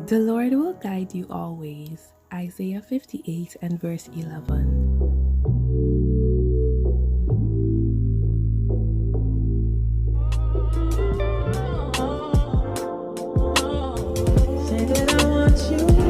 The Lord will guide you always. Isaiah 58 and verse 11. Say that I want you.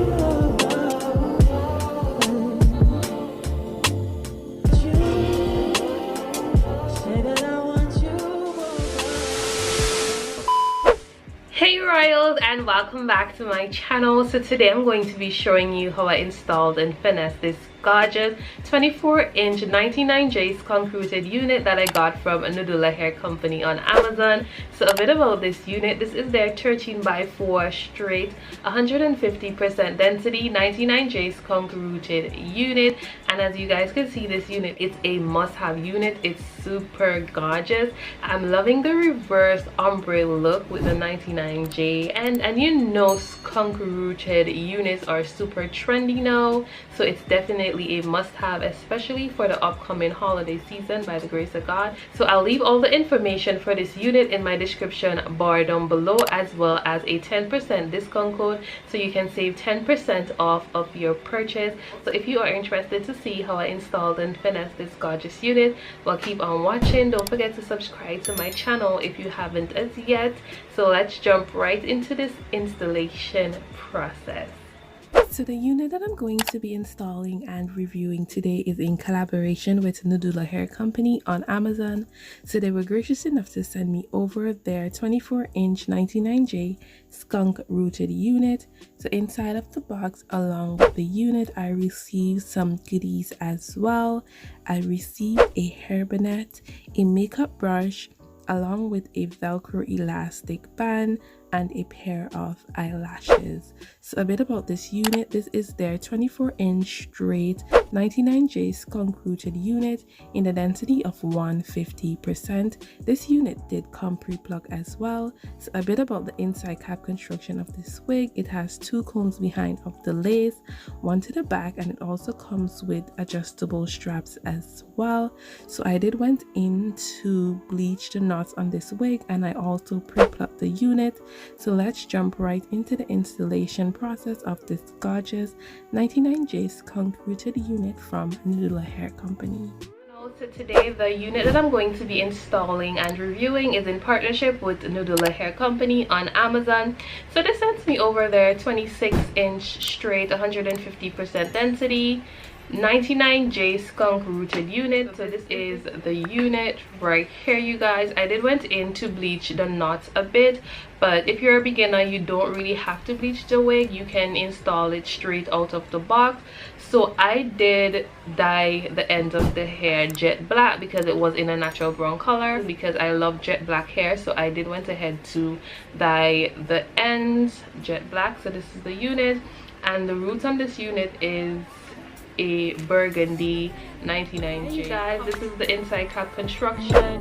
Hey Royals, and welcome back to my channel. So today I'm going to be showing you how I installed and finessed this gorgeous 24-inch 99J skunk rooted unit that I got from Nadula hair company on Amazon. So a bit about this unit: this is their 13x4 straight 150% density 99J skunk rooted unit, and as you guys can see, this unit is a must-have unit. It's super gorgeous. I'm loving the reverse ombre look with the 99J, and you know, skunk rooted units are super trendy now, so it's definitely a must-have, especially for the upcoming holiday season, by the grace of God. So I'll leave all the information for this unit in my description bar down below, as well as a 10% discount code, so you can save 10% off of your purchase. So if you are interested to see how I installed and finessed this gorgeous unit, well, keep on watching. Don't forget to subscribe to my channel if you haven't as yet. So let's jump right into this installation process. So the unit that I'm going to be installing and reviewing today is in collaboration with Nadula Hair Company on Amazon. So they were gracious enough to send me over their 24-inch 99J skunk rooted unit. So inside of the box, along with the unit, I received some goodies as well. I received a hair bonnet, a makeup brush, along with a Velcro elastic band and a pair of eyelashes. So a bit about this unit: this is their 24-inch straight 99J skunk rooted unit in the density of 150%. This unit did come pre-plug as well. So a bit about the inside cap construction of this wig: it has two combs behind of the lace, one to the back, and it also comes with adjustable straps as well. So I went in to bleach the knots on this wig, and I also pre-plugged the unit. So let's jump right into the installation process of this gorgeous 99J skunk rooted unit from Nadula Hair Company. So today the unit that I'm going to be installing and reviewing is in partnership with Nadula Hair Company on Amazon. So they sent me over their 26-inch straight 150% density 99J skunk rooted unit. So this is the unit right here, you guys. I went in to bleach the knots a bit, but if you're a beginner, you don't really have to bleach the wig. You can install it straight out of the box. So I did dye the ends of the hair jet black because it was in a natural brown color, because I love jet black hair. So I went ahead to dye the ends jet black. So this is the unit, and the roots on this unit is a burgundy 99J. Hey guys, this is the inside cap construction.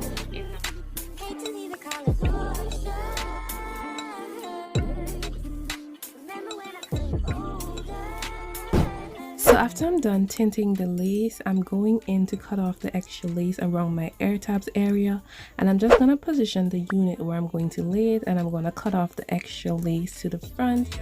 So after I'm done tinting the lace, I'm going in to cut off the extra lace around my ear tabs area, and I'm just gonna position the unit where I'm going to lay it, and I'm gonna cut off the extra lace to the front.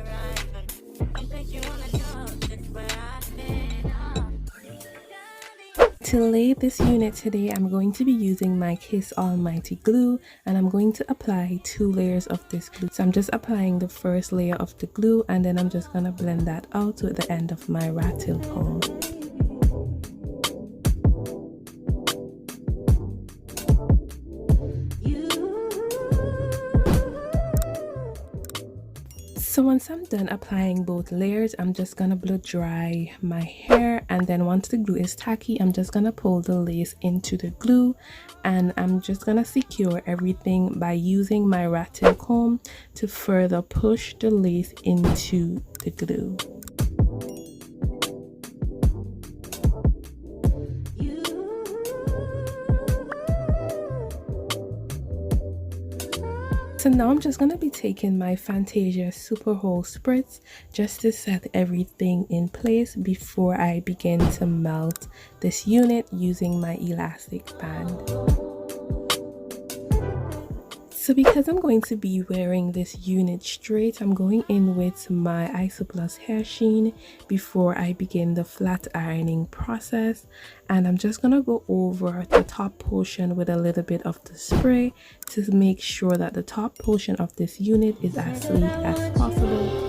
To lay this unit today, I'm going to be using my Kiss Almighty glue, and I'm going to apply 2 layers of this glue. So I'm just applying the first layer of the glue, and then I'm just gonna blend that out with the end of my rat tail comb. So once I'm done applying both layers, I'm just gonna blow dry my hair, and then once the glue is tacky, I'm just gonna pull the lace into the glue, and I'm just gonna secure everything by using my rat tail comb to further push the lace into the glue. So now I'm just going to be taking my Fantasia Super Hole Spritz just to set everything in place before I begin to melt this unit using my elastic band. So because I'm going to be wearing this unit straight, I'm going in with my Isoplus hair sheen before I begin the flat ironing process. And I'm just going to go over the top portion with a little bit of the spray to make sure that the top portion of this unit is as sleek as possible.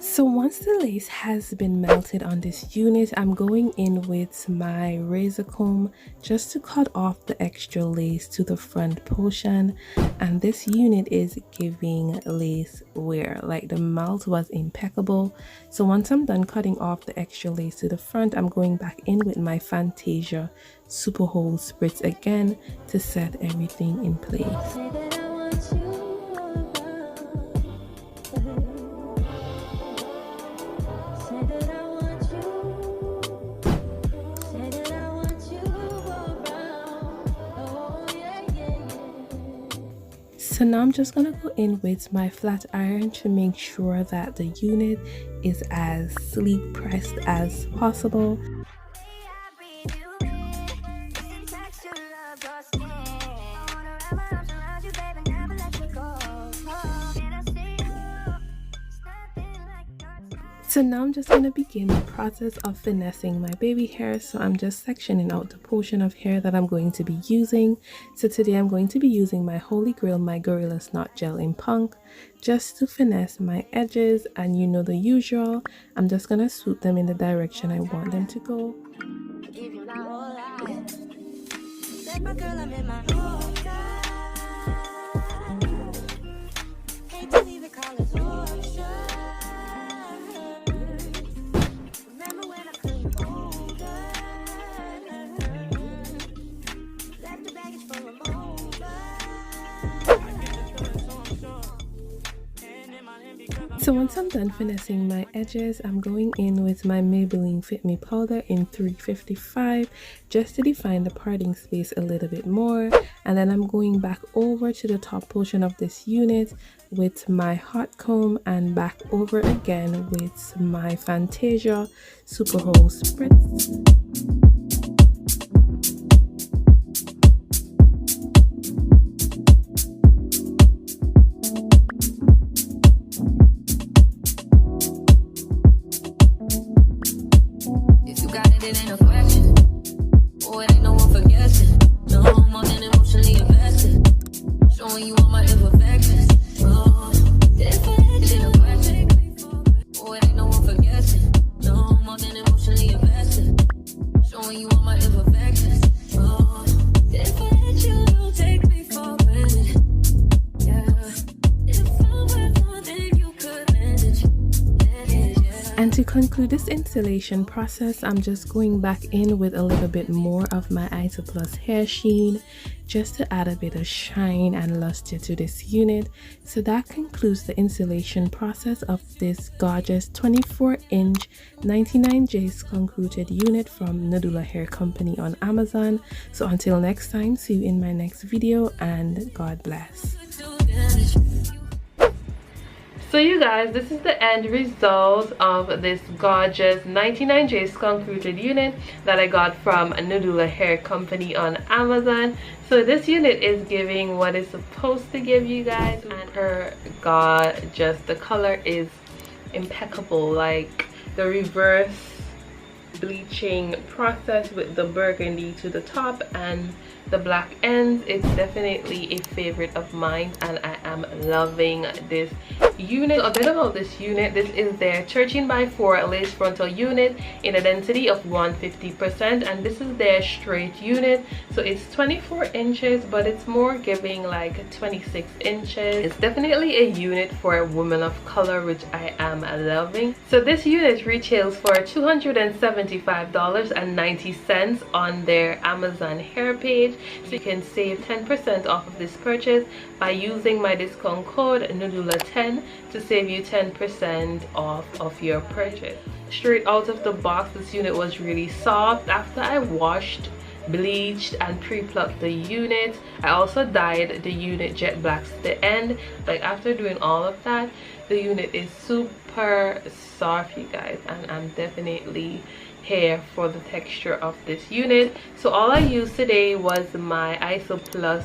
So once the lace has been melted on this unit, I'm going in with my razor comb just to cut off the extra lace to the front portion. And this unit is giving lace wear, like the melt was impeccable. So once I'm done cutting off the extra lace to the front, I'm going back in with my Fantasia Super Hold Spritz again to set everything in place. So now I'm just gonna go in with my flat iron to make sure that the unit is as sleek pressed as possible. So now I'm just going to begin the process of finessing my baby hair. So I'm just sectioning out the portion of hair that I'm going to be using. So today I'm going to be using my Holy Grail, my Gorilla Snot Gel in Punk, just to finesse my edges. And you know the usual, I'm just going to swoop them in the direction I want them to go. So once I'm done finessing my edges, I'm going in with my Maybelline Fit Me powder in 355 just to define the parting space a little bit more. And then I'm going back over to the top portion of this unit with my hot comb and back over again with my Fantasia Super Hold Spritz. And to conclude this installation process, I'm just going back in with a little bit more of my Isoplus hair sheen just to add a bit of shine and luster to this unit. So that concludes the installation process of this gorgeous 24-inch 99J skunk rooted unit from Nadula Hair Company on Amazon. So until next time, see you in my next video, and God bless. So you guys, this is the end result of this gorgeous 99J skunk rooted unit that I got from Nadula Hair Company on Amazon. So this unit is giving what it's supposed to give you guys, and her gorgeous, the color is impeccable, like the reverse bleaching process with the burgundy to the top and the black ends. It's definitely a favorite of mine, and I am loving this unit. A bit about this unit: this is their 13x4 lace frontal unit in a density of 150%, and this is their straight unit. So it's 24 inches, but it's more giving like 26 inches. It's definitely a unit for a woman of color, which I am loving. So this unit retails for $275.90 on their Amazon hair page. So you can save 10% off of this purchase by using my discount code NADULA10 to save you 10% off of your purchase. Straight out of the box, this unit was really soft. After I washed bleached and pre-plucked the unit. I also dyed the unit jet black to the end. Like after doing all of that, the unit is super soft, you guys, and I'm definitely here for the texture of this unit. So all I used today was my Isoplus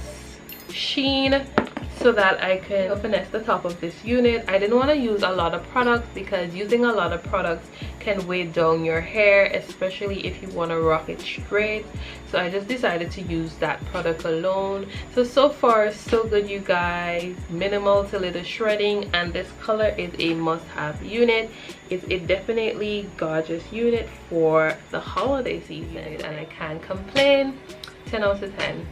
sheen so that I can finesse the top of this unit. I didn't want to use a lot of products because using a lot of products can weigh down your hair, especially if you want to rock it straight. So I just decided to use that product alone. So far so good, you guys. Minimal to little shredding, and this color is a must-have unit. It's a definitely gorgeous unit for the holiday season, and I can't complain. 10 out of 10.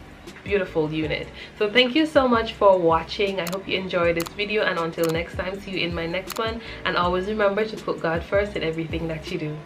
Beautiful unit. So thank you so much for watching. I hope you enjoyed this video, and until next time, see you in my next one. And always remember to put God first in everything that you do.